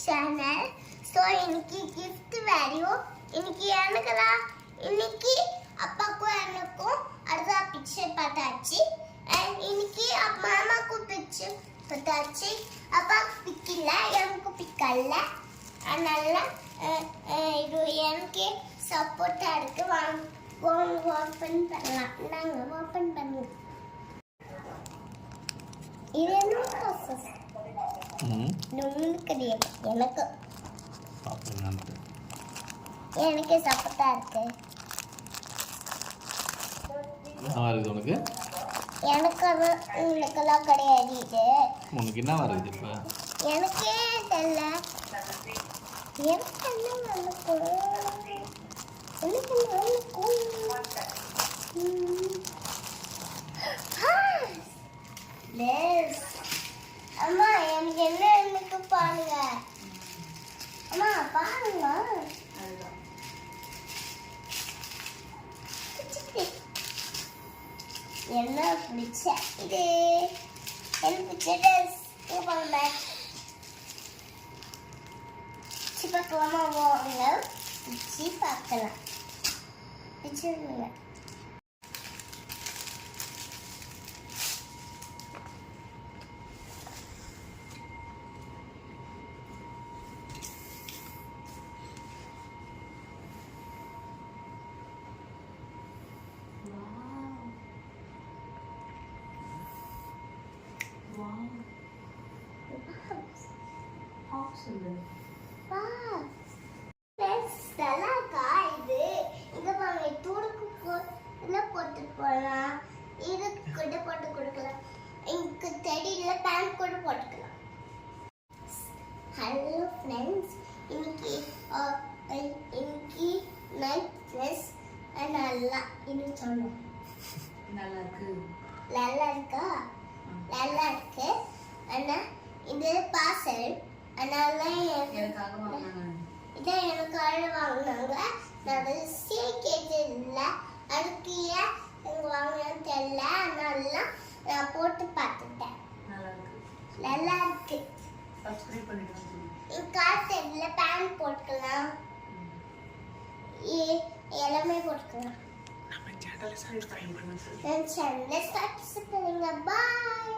Channel. So இன்னைக்கு gift value இன்னைக்கு எனக்குலாம் இன்னைக்கு அப்பாக்கும் எனக்கும் அடுத்த பிக்சர் பார்த்தாச்சு. இன்னைக்கு மாமாக்கும் பிக்சர் பார்த்தாச்சு. அப்பாவுக்கு பிக்கல, எனக்கு பிக்கல. அதனால இது எனக்கு சப்போர்ட்டாக இருக்கு. ஓப்பன் பண்ணலாம். நாங்கள் ஓப்பன் பண்ணுவோம். இது என்ன ப்ராசஸ்? கிடையாது, எனக்கு சப்போர்ட்டா இருக்கு. உனக்கு எனக்கு அது உங்களுக்கெல்லாம் கிடையாது. இது உனக்கு என்ன வருது இப்போ? எனக்கே தெரியல. எனக்கு என்ன நடக்கும்? எனக்கு அம்மா எனக்கு என்ன எனக்கு பாருங்க. அம்மா பாருங்க. என்ன பிடிச்ச இது? எனக்கு பிடிச்ச ட்ரெஸ் பாருங்க. பார்க்கலாமா? வாங்க பிடிச்சி பார்க்கலாம். பிடிச்சிருங்க. போடலாம், இது கூட போட்டு கொடுக்கலாம், இங்கு தெரியல பேண்ட் கூட போட்டுக்கலாம். ஹலோ ஃப்ரெண்ட்ஸ், இன்னைக்கு நைட் ட்ரெஸ் நல்லா இது சொன்னோம். நல்லா இருக்கா? நல்லா இருக்கு. ஆனால் இது பார்சல், அதனால எனக்காக வாங்கினாங்க. நான் கேட்டது இல்லை, அதுக்கு ஏன் எனக்கு வாங்கினான்னு தெரியல. அதனால நான் போட்டு பார்த்துட்டேன். நல்லா இருக்கு. தெரியல பேண்ட் போட்டுக்கலாம், எல்லாமே போட்டுக்கலாம். சேனலை சப்ஸ்கிரைப் பண்ணுங்க. பாய்.